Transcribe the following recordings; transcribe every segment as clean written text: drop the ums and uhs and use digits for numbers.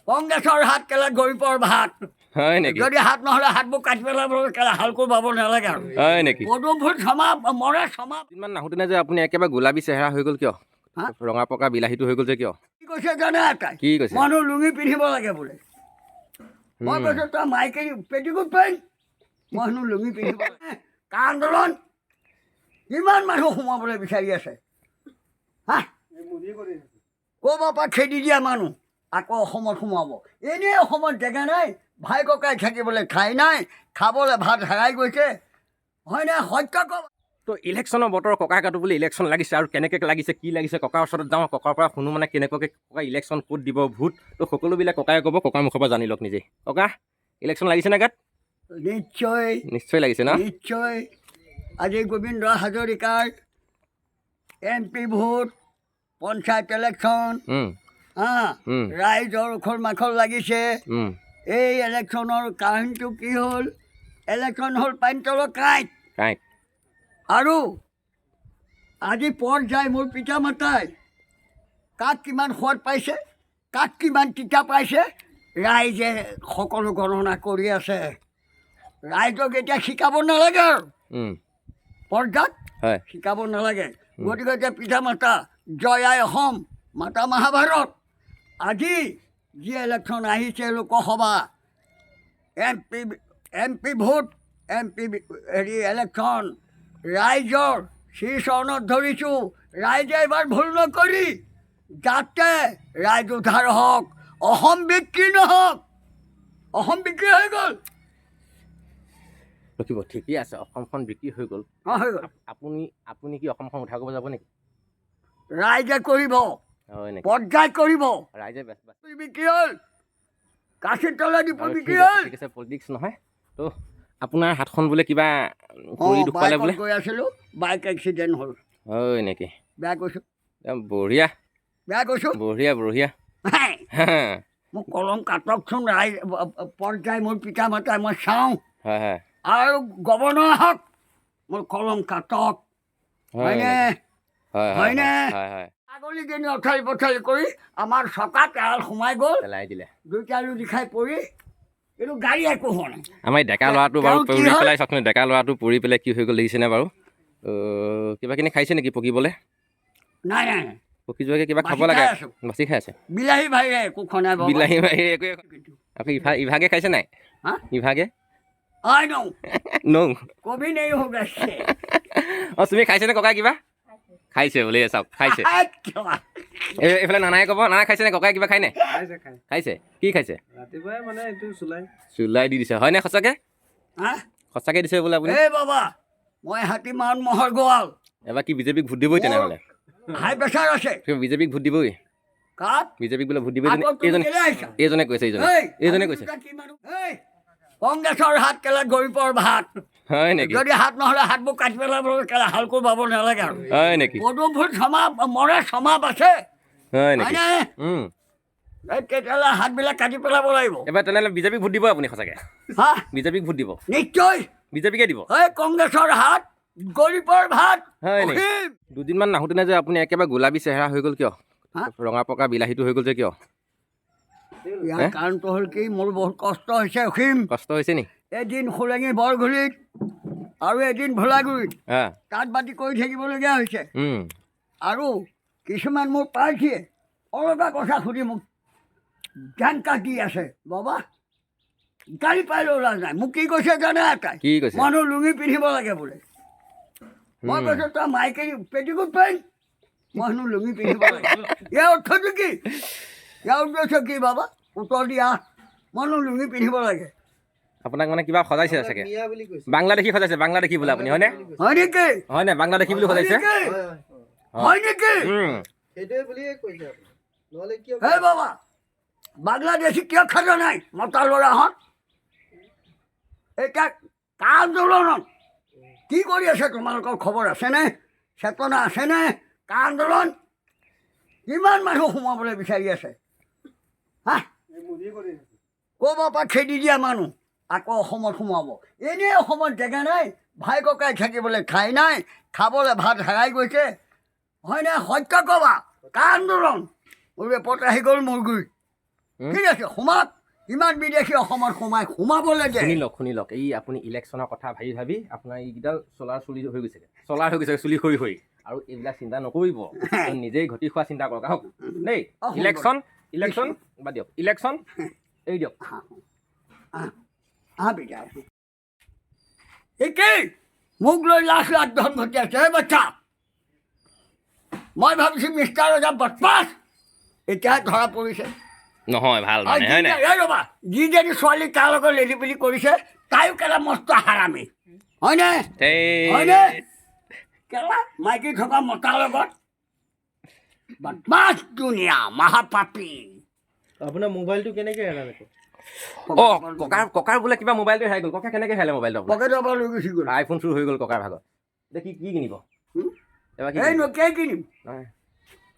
কংগ্ৰেছৰ হাত কেলা গৰীবৰ ভাত হয় নেকি? যদি হাত নহ'লে হাতবোৰ কাটি পেলাবলৈ কেলা হালকো বাব নালাগে আৰু হয় নেকি? পদুম ফুল ছমাহ মৰে ছমাহ। ইমান নাহোঁতেনে যে আপুনি একেবাৰে গোলাপী চেহেৰা হৈ গ'ল কিয়? হা? ৰঙা পকা বিলাহীটো হৈ গ'ল যে কিয়? কি কৈছে জানে এটাই কি কৈছে? মানুহ লুঙি পিন্ধিব লাগে বোলে। মই কৈছোঁ তই মাইকী পেটিকোট পাৰিম মানুহ লুঙি পিন্ধিব লাগে। কা আন্দোলন কিমান মানুহ সোমাবলৈ বিচাৰি আছে হা ক'ৰবাৰ পৰা খেদি দিয়া মানুহ আকৌ অসমত সোমাব। এনেই অসমত জেগা নাই ভাই ককাই থাকিবলৈ ঠাই নাই খাবলৈ ভাত হেৰাই গৈছে হয়নে সত্য ক'ব। তো ইলেকশ্যনৰ বতৰ ককাই কাটো বুলি ইলেকশ্যন লাগিছে আৰু কেনেকৈ লাগিছে কি লাগিছে ককাৰ ওচৰত যাওঁ ককাৰ পৰা শুনো মানে কেনেকুৱাকৈ ককাই ইলেকশ্যন ক'ত দিব ভোট তো সকলোবিলাক ককাই ক'ব ককাৰ মুখৰ পৰা জানি লওক নিজে। ককা ইলেকশ্যন লাগিছে নে গাত? নিশ্চয় নিশ্চয় লাগিছে ন? নিশ্চয় আজি গোবিন্দ হাজৰিকাৰ MP ভোট পঞ্চায়ত ইলেকশ্যন ৰাইজৰ উখল মাখল লাগিছে। এই ইলেকশ্যনৰ কাহিনীটো কি হ'ল ইলেকশ্যন হ'ল পানীতলৰ কাঁইট কাঁইট আৰু আজি পথ যায় মোৰ পিতা মাতাই কাক কিমান সোৱাদ পাইছে কাক কিমান তিতা পাইছে ৰাইজে সকলো গণনা কৰি আছে। ৰাইজক এতিয়া শিকাব নালাগে আৰু পৰ্যাত হয় শিকাব নালাগে। গতিকে এতিয়া পিতা মাতা জয় আই অসম মাতা মহাভাৰত আজি যি ইলেকশ্যন আহিছে লোকসভা MP ভোট MP হেৰি ইলেকশ্যন ৰাইজৰ শ্ৰীচৰণত ধৰিছোঁ ৰাইজে এইবাৰ ভুল নকৰি যাতে ৰাইজ উদ্ধাৰ হওক অসম বিক্ৰী নহওক। অসম বিক্ৰী হৈ গ'ল ৰখিব ঠিকেই আছে অসমখন বিক্ৰী হৈ গ'ল। অঁ হৈ গ'ল আপুনি কি অসমখন উঠাই কৰিব যাব নেকি? ৰাইজে কৰিব হয় নেকি? পৰ্যায় কৰিব ৰাইজে বিক্ৰী হ'ল কাশীৰ তলেদি বিক্ৰী হ'ল। ঠিক আছে পলিটিক্স নহয় তো আপোনাৰ হাতখন বোলে কিবা কৰি দুখ পালে বোলে? গৈ আছিলোঁ বাইক এক্সিডেণ্ট হ'ল। হয় নেকি? বেয়া কৈছোঁ বঢ়িয়া বেয়া কৈছোঁ বঢ়িয়া বঢ়িয়া মোক কলম কাটকচোন ৰাইজ পৰ্যায় মোৰ পিতা মাতাই মই চাওঁ হয় হয় আৰু গৱৰ্ণৰ আহক মোৰ কলম কাটক হয়নে হয়নে? ছাগলীজনী অঠালি পঠালি কৰি আমাৰ চকাত এৰাল সোমাই গ'ল পেলাই দিলে দুইটা আলু দিখাই পৰি কিন্তু গাড়ী একো হোৱা নাই। আমাৰ এই ডেকা ল'ৰাটো বাৰু পৰি পেলাই চাওকচোন ডেকা ল'ৰাটো পৰি পেলাই কি হৈ গ'ল দেখিছেনে বাৰু? কিবা কিনি খাইছে নেকি পকিবলৈ? নাই নাই নাই পকি যোৱাকৈ কিবা খাব লাগে বাচি খাই আছে। বিলাহী বাহিৰে একো খোৱা নাই বিলাহী বাহিৰে একোৱে আকৌ ইভাগে খাইছে নাই? হা ইভাগে আই নৌ নৌ কবি নেই হৈ গৈছে। অঁ তুমি খাইছেনে ককাই কিবা? খাইছে বোলে চাওক খাইছে। এইফালে নানাই ক'ব নানা খাইছেনে ককাই কিবা খাই নাই? খাইছে কি খাইছে? ৰাতিপুৱাই মানে এইটো চুলাই দি দিছে হয়নে সঁচাকৈ? সঁচাকৈ দিছে বোলে আপুনি? এই বাবা মই হাতী মান মহৰ গোৱাল এবাৰ কি বিজেপিক ভোট দিবই তেনেহ'লে? হাই প্ৰেছাৰ আছে বিজেপিক ভোট দিবই কাক বিজেপিক বোলে ভোট দিবই এইজনে কৈছে এইজনে কৈছে কংগ্ৰেছৰ হাত কেলা গৰীবৰ ভাত হয় নেকি? যদি হাত নহ'লে হাতবোৰ কাটি পেলাবলৈ কেলা হালকো বাব নালাগে আৰু হয় নেকি? পদুম ফুল ছমাহ মৰে ছমাহ আছে হয় নেকি? তেতিয়াহ'লে হাতবিলাক কাটি পেলাব লাগিব। এবাৰ তেনেহ'লে বিজেপিক ভোট দিব আপুনি সঁচাকৈ? হা বিজেপিক ভোট দিব? নিশ্চয় বিজেপিকে দিব? এই কংগ্ৰেছৰ হাত গৰীবৰ ভাত হয় নেকি? দুদিনমান নাহোঁতেনে যে আপুনি একেবাৰে গোলাপী চেহেৰা হৈ গ'ল কিয়? ৰঙা পকা বিলাহীটো হৈ গ'ল যে কিয়? ইয়াৰ কাৰণটো হ'ল কি মোৰ বহুত কষ্ট হৈছে অসীম। কষ্ট হৈছে নি? এদিন সোলেঙি বৰঘুলিত আৰু এদিন ভোলাগুৰিত তাঁত বাতি কৰি থাকিবলগীয়া হৈছে আৰু কিছুমান মোৰ প্ৰাৰ্থীয়ে অলগা কথা সুধি মোক জ্ঞান কাটি আছে বাবা গাড়ী পাই ওলাই নাই। মোক কি কৈছে জানে এটাই কি কৈছে? মানুহ লুঙি পিন্ধিব লাগে বোলে। মই কৈছোঁ তই মাইকী পেটিকোট পাৰিম মানুহ লুঙি পিন্ধিব লাগে। ইয়াৰ অৰ্থটো কি? ইয়াৰ উদ্দেশ্য কি বাবা উত্তৰ দিয়া। মানুহ লুঙি পিন্ধিব লাগে। আপোনাক মানে কিবা সজাইছে চাগে বাংলাদেশী সজাইছে বাংলাদেশী বোলে আপুনি হয়নে? হয় নেকি? হয় নে বাংলাদেশী বুলি সজাইছে? হয় নেকি? হে বাবা বাংলাদেশী কিয় খাজা নাই মতা ল'ৰাহঁত এতিয়া কা আন্দোলনত কি কৰি আছে তোমালোকৰ খবৰ আছেনে? চেতনা আছেনে? কা আন্দোলন কিমান মানুহ সোমাবলৈ বিচাৰি আছে হা ক'ৰবাৰ পৰা খেদি দিয়া মানুহ আকৌ অসমত সোমাব। এনেই অসমত জেগা নাই ভাই ককাই থাকিবলৈ ঠাই নাই খাবলৈ ভাত হেৰাই গৈছে হয়নে সত্য ক'বা কা আন্দোলন মোৰ ৰেপৰ্ট আহি গ'ল মোৰ গুৰিত ঠিক আছে সোমাওক ইমান বিদেশী অসমত সোমাবলৈ দে শুনি লওক এই আপুনি ইলেকশ্যনৰ কথা ভাবি ভাবি আপোনাৰ এইকেইডাল চলি হৈ গৈছে চুলি সৰি আৰু এইবিলাক চিন্তা নকৰিব নিজেই ঘটি খোৱা চিন্তা কৰক আহক দেই ইলেকশ্যন বাদ দিয়ক ইলেকশ্যন এৰি দিয়ক বেটা একেই মোক লৈ লাখ লাখ ধন ঘটি আছে হে বাচ্চা মই ভাবিছোঁ মিষ্টাৰ ৰজা বদমাছ এতিয়া ধৰা পৰিছে নহয় ভাল মানে হয় নাই ৰ'বা যিজনী ছোৱালী তাৰ লগত লেলি পেলি কৰিছে তাইও কেলা মস্ত হাৰামী হয়নে হয়নে কেলা মাইকী থকা মতাৰ লগত বদমাছ দুনিয়া মহাপাপী আপোনাৰ মোবাইলটো কেনেকৈ হেৰালে ককাৰ বোলে কিবা মোবাইলটো হেৰাই গ'ল ককা কেনেকৈ হেৰালে মোবাইলটো পকেটৰ পৰা লৈ গুচি গ'ল আইফোন চুৰ হৈ গ'ল ককাৰ ভাগত এতিয়া কি কিনিব এই নকিয়াই কিনিম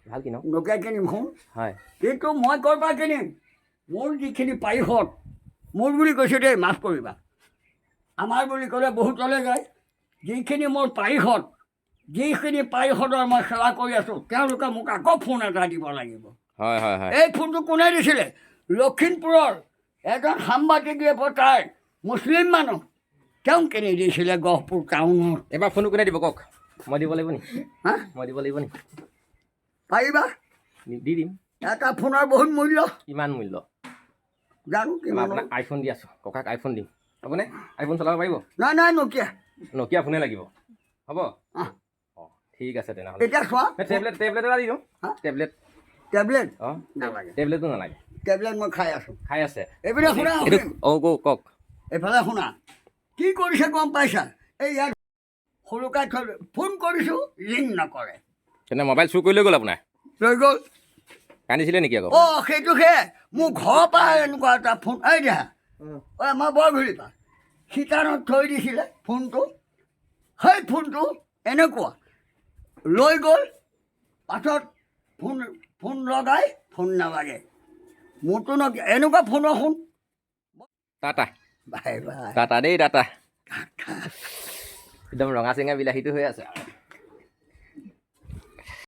ভাল কিনক নকিয়াই কিনিম শুন হয় কিন্তু মই ক'ৰ পৰা কিনিম মোৰ যিখিনি পাৰিষদ মোৰ বুলি কৈছোঁ দেই মাফ কৰিবা আমাৰ বুলি ক'লে বহুতলৈ যায় যিখিনি মোৰ পাৰিষদৰ মই সেৱা কৰি আছোঁ তেওঁলোকে মোক আকৌ ফোন এটা দিব লাগিব হয় এই ফোনটো কোনে দিছিলে লখিমপুৰৰ এজন সাংবাদিক ৰিপৰ্টাৰ মুছলিম মানুহ তেওঁ কিনি দিছিলে গহপুৰ টাউনত এবাৰ ফোনটো কোনে দিব কওক মই দিব লাগিব নি হা মই দিব লাগিব নি পাৰিবা দি দিম এটা ফোনৰ বহুত মূল্য কিমান মূল্য জানো মই কিমান আপোনাক আইফোন দি আছোঁ ককাক আইফোন দিম হ'বনে আইফোন চলাব পাৰিব নাই নকিয়া নকিয়া ফোনে লাগিব হ'ব অঁ অঁ ঠিক আছে তেনেহ'লে এতিয়া চোৱা টেবলেট এটা দি দিওঁ হা? টেবলেট টেবলেট অঁ নালাগে টেবলেটটো নালাগে টেবলেট মই খাই আছোঁ খাই আছে এইপিনে শুনা এইটো কওক এইফালে শুনা কি কৰিছে গম পাইছা এই ইয়াত সৰুকাই থৈ ফোন কৰিছোঁ ৰিং নকৰে তেনে মোবাইল চুৰ কৰি লৈ গ'ল আপোনাৰ লৈ গ'ল কান্দিছিলে নেকি আকৌ অঁ সেইটো মোৰ ঘৰৰ পৰা এনেকুৱা এটা ফোন এই দিয়া আমাৰ বৰঘূৰি পৰা সীতানত থৈ দিছিলে ফোনটো সেই ফোনটো এনেকুৱা লৈ গ'ল পাছত ফোন লগাই ফোন নালাগে মোৰতো এনেকুৱা ফোনৰ শুন টাটা বাই বাই টাটা দেই টাটা একদম ৰঙা চিঙা বিলাহীটো হৈ আছে